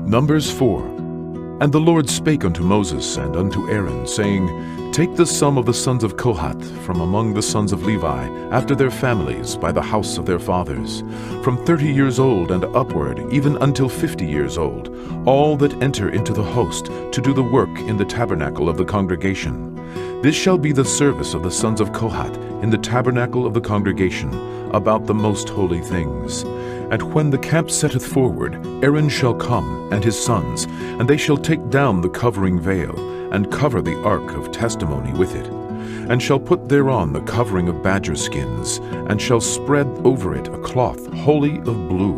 Numbers 4. And the Lord spake unto Moses and unto Aaron, saying, Take the sum of the sons of Kohath from among the sons of Levi, after their families, by the house of their fathers, from 30 years old and upward, even until 50 years old, all that enter into the host, to do the work in the tabernacle of the congregation. This shall be the service of the sons of Kohath in the tabernacle of the congregation, about the most holy things. And when the camp setteth forward, Aaron shall come, and his sons, and they shall take down the covering veil, and cover the ark of testimony with it, and shall put thereon the covering of badger skins, and shall spread over it a cloth wholly of blue,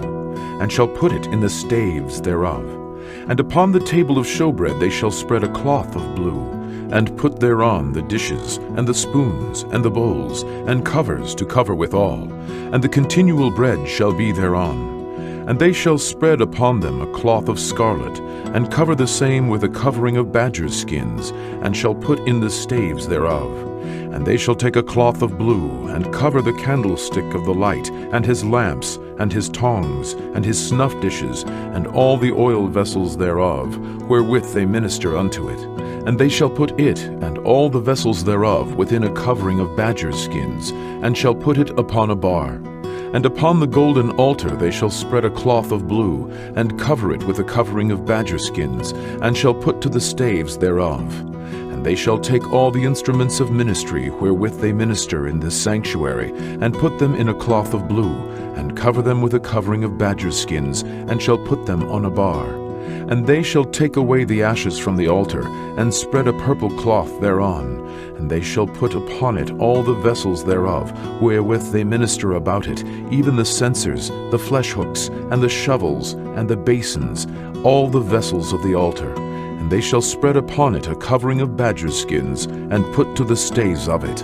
and shall put it in the staves thereof. And upon the table of showbread they shall spread a cloth of blue, and put thereon the dishes, and the spoons, and the bowls, and covers to cover withal, and the continual bread shall be thereon. And they shall spread upon them a cloth of scarlet, and cover the same with a covering of badger skins, and shall put in the staves thereof. And they shall take a cloth of blue, and cover the candlestick of the light, and his lamps, and his tongs, and his snuff dishes, and all the oil vessels thereof, wherewith they minister unto it. And they shall put it, and all the vessels thereof, within a covering of badger skins, and shall put it upon a bar. And upon the golden altar they shall spread a cloth of blue, and cover it with a covering of badger skins, and shall put to the staves thereof. And they shall take all the instruments of ministry wherewith they minister in this sanctuary, and put them in a cloth of blue, and cover them with a covering of badger skins, and shall put them on a bar. And they shall take away the ashes from the altar, and spread a purple cloth thereon. And they shall put upon it all the vessels thereof, wherewith they minister about it, even the censers, the flesh hooks, and the shovels, and the basins, all the vessels of the altar. And they shall spread upon it a covering of badger skins, and put to the staves of it.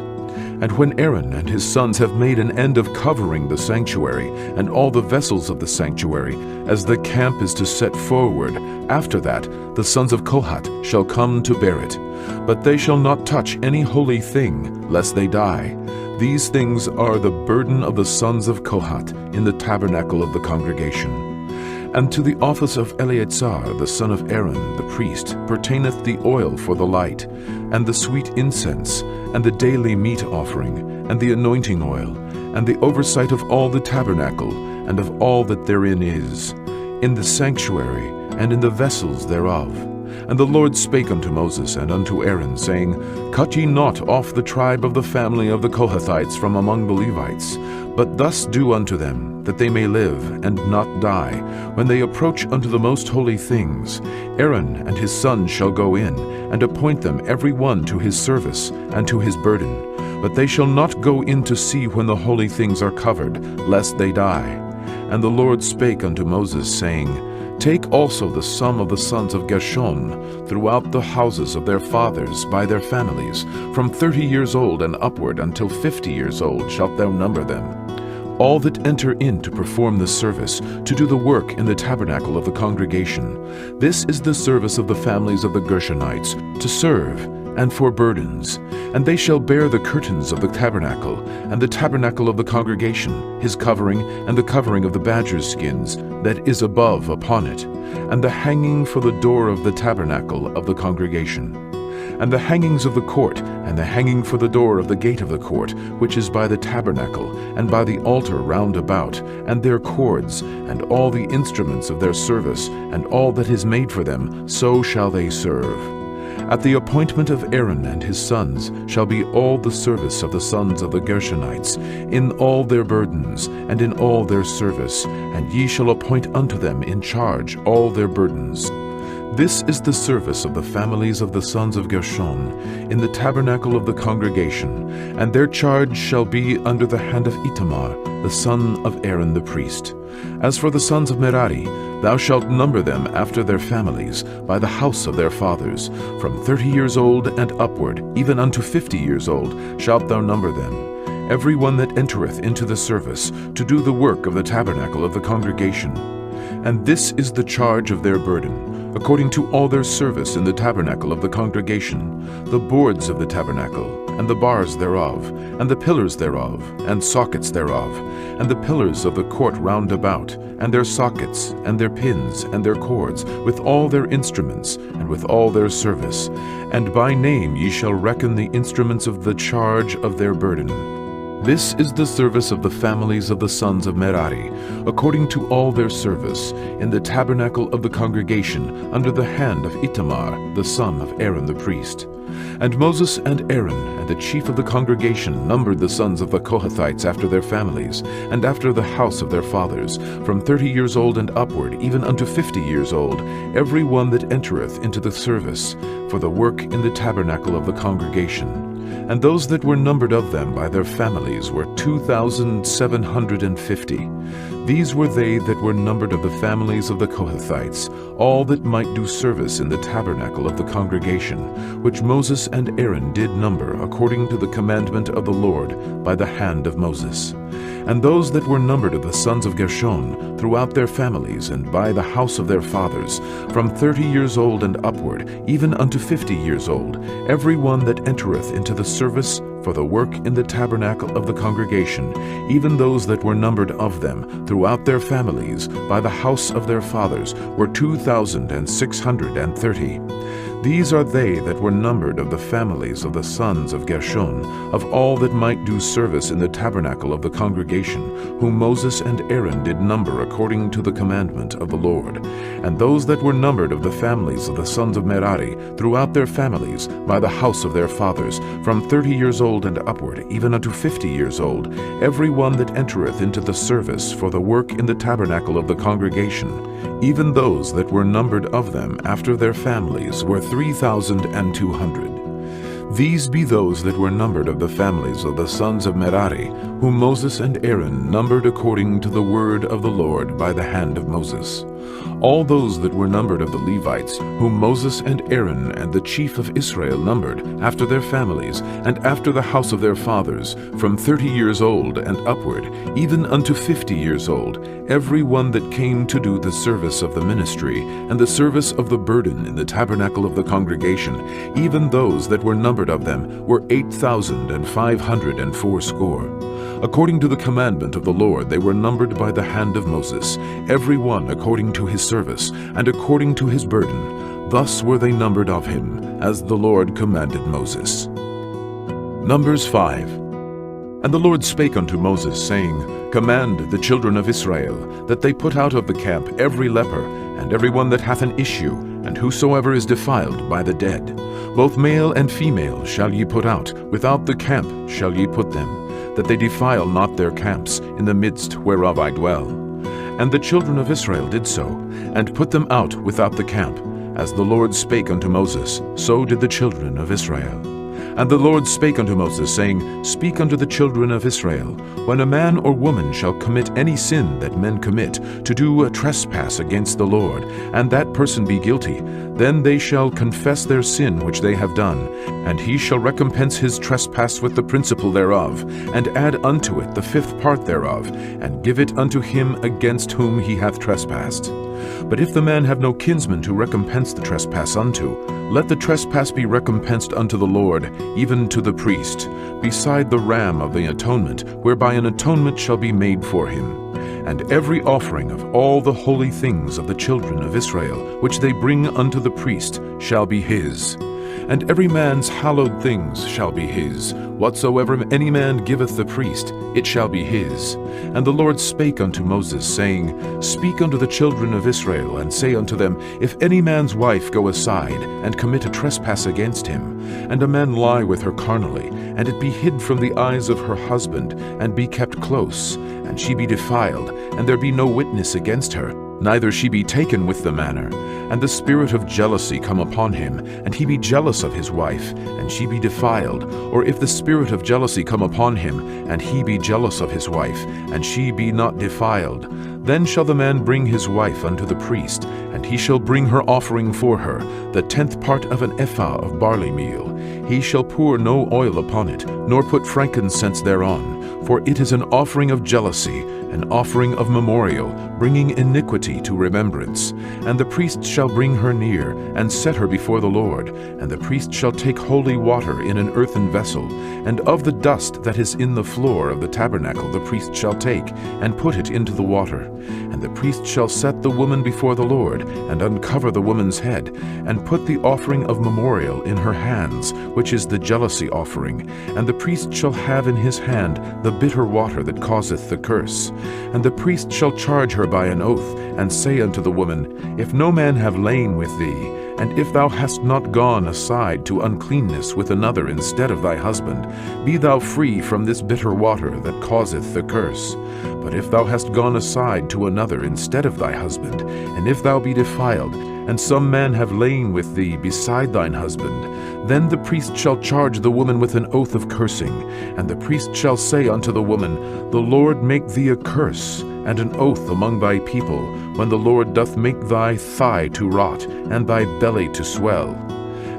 And when Aaron and his sons have made an end of covering the sanctuary, and all the vessels of the sanctuary, as the camp is to set forward, after that the sons of Kohath shall come to bear it. But they shall not touch any holy thing, lest they die. These things are the burden of the sons of Kohath in the tabernacle of the congregation. And to the office of Eleazar the son of Aaron the priest pertaineth the oil for the light, and the sweet incense, and the daily meat offering, and the anointing oil, and the oversight of all the tabernacle, and of all that therein is, in the sanctuary, and in the vessels thereof. And the Lord spake unto Moses and unto Aaron, saying, Cut ye not off the tribe of the family of the Kohathites from among the Levites, but thus do unto them, that they may live and not die, when they approach unto the most holy things. Aaron and his sons shall go in, and appoint them every one to his service and to his burden. But they shall not go in to see when the holy things are covered, lest they die. And the Lord spake unto Moses, saying, Take also the sum of the sons of Gershon throughout the houses of their fathers by their families, from 30 years old and upward until 50 years old shalt thou number them. All that enter in to perform the service, to do the work in the tabernacle of the congregation. This is the service of the families of the Gershonites, to serve, and for burdens. And they shall bear the curtains of the tabernacle, and the tabernacle of the congregation, his covering, and the covering of the badger skins, that is above upon it, and the hanging for the door of the tabernacle of the congregation. And the hangings of the court, and the hanging for the door of the gate of the court, which is by the tabernacle, and by the altar round about, and their cords, and all the instruments of their service, and all that is made for them, so shall they serve. At the appointment of Aaron and his sons shall be all the service of the sons of the Gershonites, in all their burdens, and in all their service, and ye shall appoint unto them in charge all their burdens. This is the service of the families of the sons of Gershon in the tabernacle of the congregation, and their charge shall be under the hand of Itamar, the son of Aaron the priest. As for the sons of Merari, thou shalt number them after their families, by the house of their fathers. From 30 years old and upward, even unto 50 years old, shalt thou number them. Every one that entereth into the service, to do the work of the tabernacle of the congregation. And this is the charge of their burden, according to all their service in the tabernacle of the congregation, the boards of the tabernacle, and the bars thereof, and the pillars thereof, and sockets thereof, and the pillars of the court round about, and their sockets, and their pins, and their cords, with all their instruments, and with all their service. And by name ye shall reckon the instruments of the charge of their burden. This is the service of the families of the sons of Merari, according to all their service, in the tabernacle of the congregation, under the hand of Itamar, the son of Aaron the priest. And Moses and Aaron and the chief of the congregation numbered the sons of the Kohathites after their families, and after the house of their fathers, from 30 years old and upward, even unto 50 years old, every one that entereth into the service, for the work in the tabernacle of the congregation. And those that were numbered of them by their families were 2,750. These were they that were numbered of the families of the Kohathites, all that might do service in the tabernacle of the congregation, which Moses and Aaron did number according to the commandment of the Lord by the hand of Moses. And those that were numbered of the sons of Gershon throughout their families and by the house of their fathers, from 30 years old and upward, even unto 50 years old, every one that entereth into the service for the work in the tabernacle of the congregation, even those that were numbered of them throughout their families by the house of their fathers, were 2,630. These are they that were numbered of the families of the sons of Gershon, of all that might do service in the tabernacle of the congregation, whom Moses and Aaron did number according to the commandment of the Lord. And those that were numbered of the families of the sons of Merari, throughout their families, by the house of their fathers, from 30 years old and upward, even unto 50 years old, every one that entereth into the service for the work in the tabernacle of the congregation, even those that were numbered of them after their families were 3,200. These be those that were numbered of the families of the sons of Merari, whom Moses and Aaron numbered according to the word of the Lord by the hand of Moses. All those that were numbered of the Levites, whom Moses and Aaron and the chief of Israel numbered, after their families, and after the house of their fathers, from 30 years old and upward, even unto 50 years old, every one that came to do the service of the ministry, and the service of the burden in the tabernacle of the congregation, even those that were numbered of them, were 8,580. According to the commandment of the Lord they were numbered by the hand of Moses, every one according to his service, and according to his burden. Thus were they numbered of him, as the Lord commanded Moses. Numbers 5. And the Lord spake unto Moses, saying, Command the children of Israel, that they put out of the camp every leper, and every one that hath an issue, and whosoever is defiled by the dead. Both male and female shall ye put out, without the camp shall ye put them, that they defile not their camps, in the midst whereof I dwell. And the children of Israel did so, and put them out without the camp. As the Lord spake unto Moses, so did the children of Israel. And the Lord spake unto Moses, saying, Speak unto the children of Israel, when a man or woman shall commit any sin that men commit, to do a trespass against the Lord, and that person be guilty, then they shall confess their sin which they have done, and he shall recompense his trespass with the principal thereof, and add unto it the 5th part thereof, and give it unto him against whom he hath trespassed. But if the man have no kinsman to recompense the trespass unto, let the trespass be recompensed unto the Lord, even to the priest, beside the ram of the atonement, whereby an atonement shall be made for him. And every offering of all the holy things of the children of Israel, which they bring unto the priest, shall be his. And every man's hallowed things shall be his. Whatsoever any man giveth the priest, it shall be his. And the Lord spake unto Moses, saying, Speak unto the children of Israel, and say unto them, If any man's wife go aside, and commit a trespass against him, and a man lie with her carnally, and it be hid from the eyes of her husband, and be kept close, and she be defiled, and there be no witness against her, neither she be taken with the manner, and the spirit of jealousy come upon him, and he be jealous of his wife, and she be defiled, or if the spirit of jealousy come upon him, and he be jealous of his wife, and she be not defiled, then shall the man bring his wife unto the priest, and he shall bring her offering for her, the 10th part of an ephah of barley meal. He shall pour no oil upon it, nor put frankincense thereon, For it is an offering of jealousy, an offering of memorial, bringing iniquity to remembrance. And the priest shall bring her near, and set her before the Lord. And the priest shall take holy water in an earthen vessel, and of the dust that is in the floor of the tabernacle the priest shall take, and put it into the water. And the priest shall set the woman before the Lord, and uncover the woman's head, and put the offering of memorial in her hands, which is the jealousy offering. And the priest shall have in his hand the bitter water that causeth the curse. And the priest shall charge her by an oath, and say unto the woman, If no man have lain with thee, and if thou hast not gone aside to uncleanness with another instead of thy husband, be thou free from this bitter water that causeth the curse. But if thou hast gone aside to another instead of thy husband, and if thou be defiled, and some man have lain with thee beside thine husband, then the priest shall charge the woman with an oath of cursing. And the priest shall say unto the woman, The Lord make thee a curse, and an oath among thy people, when the Lord doth make thy thigh to rot, and thy belly to swell.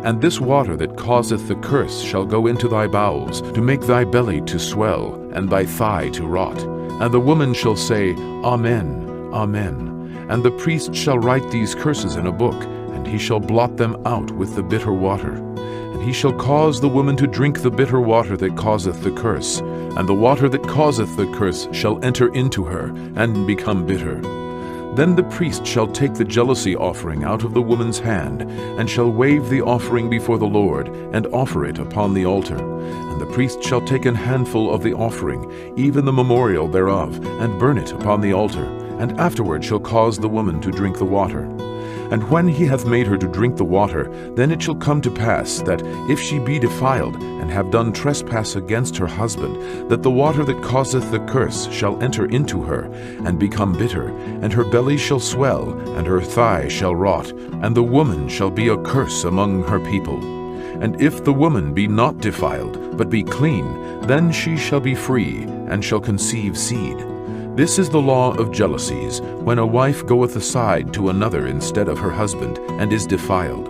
And this water that causeth the curse shall go into thy bowels, to make thy belly to swell, and thy thigh to rot. And the woman shall say, Amen, Amen. And the priest shall write these curses in a book, and he shall blot them out with the bitter water. And he shall cause the woman to drink the bitter water that causeth the curse, and the water that causeth the curse shall enter into her, and become bitter. Then the priest shall take the jealousy offering out of the woman's hand, and shall wave the offering before the Lord, and offer it upon the altar. And the priest shall take an handful of the offering, even the memorial thereof, and burn it upon the altar, and afterward shall cause the woman to drink the water. And when he hath made her to drink the water, then it shall come to pass that, if she be defiled, and have done trespass against her husband, that the water that causeth the curse shall enter into her, and become bitter, and her belly shall swell, and her thigh shall rot, and the woman shall be a curse among her people. And if the woman be not defiled, but be clean, then she shall be free, and shall conceive seed. This is the law of jealousies, when a wife goeth aside to another instead of her husband, and is defiled.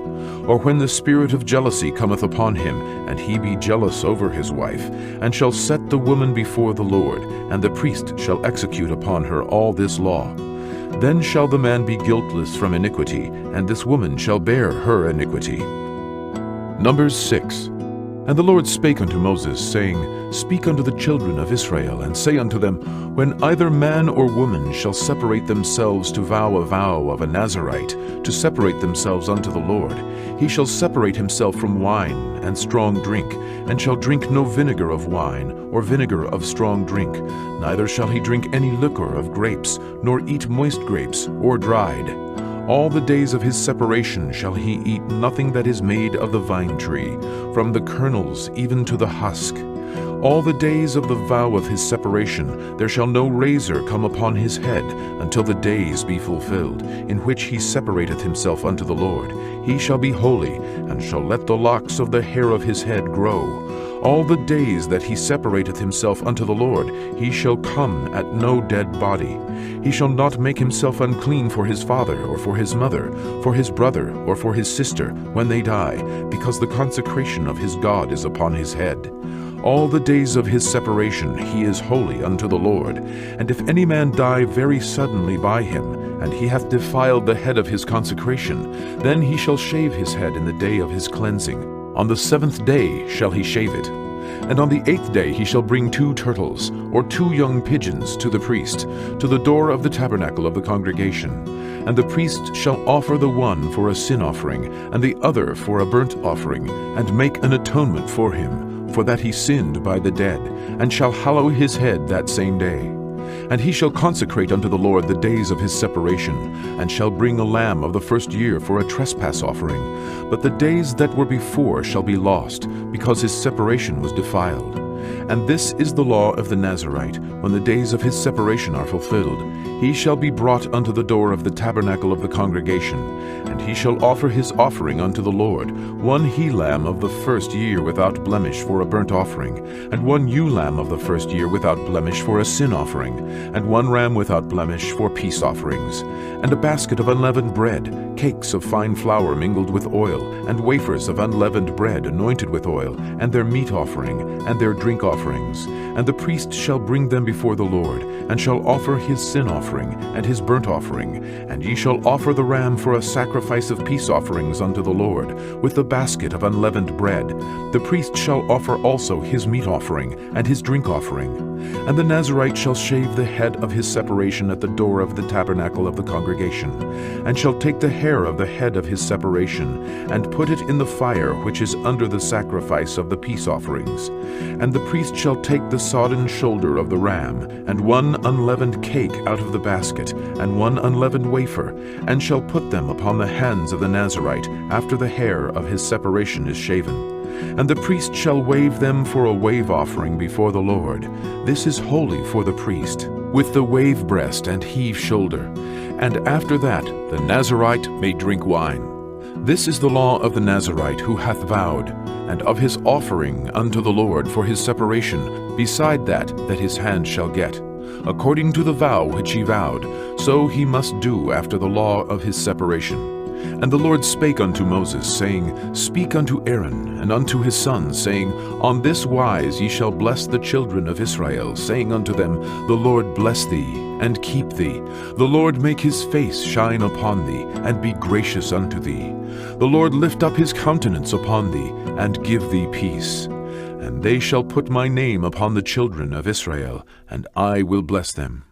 Or when the spirit of jealousy cometh upon him, and he be jealous over his wife, and shall set the woman before the Lord, and the priest shall execute upon her all this law. Then shall the man be guiltless from iniquity, and this woman shall bear her iniquity. Numbers 6. And the Lord spake unto Moses, saying, Speak unto the children of Israel, and say unto them, When either man or woman shall separate themselves to vow a vow of a Nazarite, to separate themselves unto the Lord, he shall separate himself from wine and strong drink, and shall drink no vinegar of wine, or vinegar of strong drink, neither shall he drink any liquor of grapes, nor eat moist grapes, or dried. All the days of his separation shall he eat nothing that is made of the vine tree, from the kernels even to the husk. All the days of the vow of his separation there shall no razor come upon his head, until the days be fulfilled, in which he separateth himself unto the Lord. He shall be holy, and shall let the locks of the hair of his head grow. All the days that he separateth himself unto the Lord, he shall come at no dead body. He shall not make himself unclean for his father, or for his mother, for his brother, or for his sister, when they die, because the consecration of his God is upon his head. All the days of his separation he is holy unto the Lord. And if any man die very suddenly by him, and he hath defiled the head of his consecration, then he shall shave his head in the day of his cleansing. On the 7th day shall he shave it. And on the 8th day he shall bring 2 turtles, or 2 young pigeons, to the priest, to the door of the tabernacle of the congregation. And the priest shall offer the one for a sin offering, and the other for a burnt offering, and make an atonement for him, for that he sinned by the dead, and shall hallow his head that same day. And he shall consecrate unto the Lord the days of his separation, and shall bring a lamb of the first year for a trespass offering. But the days that were before shall be lost, because his separation was defiled. And this is the law of the Nazarite, when the days of his separation are fulfilled. He shall be brought unto the door of the tabernacle of the congregation, and he shall offer his offering unto the Lord, 1 he-lamb of the first year without blemish for a burnt offering, and 1 ewe-lamb of the first year without blemish for a sin offering, and 1 ram without blemish for peace offerings, and a basket of unleavened bread, cakes of fine flour mingled with oil, and wafers of unleavened bread anointed with oil, and their meat offering, and their drink drink offerings, and the priest shall bring them before the Lord, and shall offer his sin offering and his burnt offering, and ye shall offer the ram for a sacrifice of peace offerings unto the Lord, with the basket of unleavened bread. The priest shall offer also his meat offering and his drink offering. And the Nazarite shall shave the head of his separation at the door of the tabernacle of the congregation, and shall take the hair of the head of his separation, and put it in the fire which is under the sacrifice of the peace offerings. And the priest shall take the sodden shoulder of the ram, and one unleavened cake out of the basket, and one unleavened wafer, and shall put them upon the hands of the Nazarite after the hair of his separation is shaven. And the priest shall wave them for a wave offering before the Lord. This is holy for the priest, with the wave breast and heave shoulder. And after that the Nazarite may drink wine. This is the law of the Nazarite who hath vowed, and of his offering unto the Lord for his separation, beside that his hand shall get. According to the vow which he vowed, so he must do after the law of his separation. And the Lord spake unto Moses, saying, Speak unto Aaron and unto his sons, saying, On this wise ye shall bless the children of Israel, saying unto them, The Lord bless thee, and keep thee. The Lord make his face shine upon thee, and be gracious unto thee. The Lord lift up his countenance upon thee, and give thee peace. And they shall put my name upon the children of Israel, and I will bless them.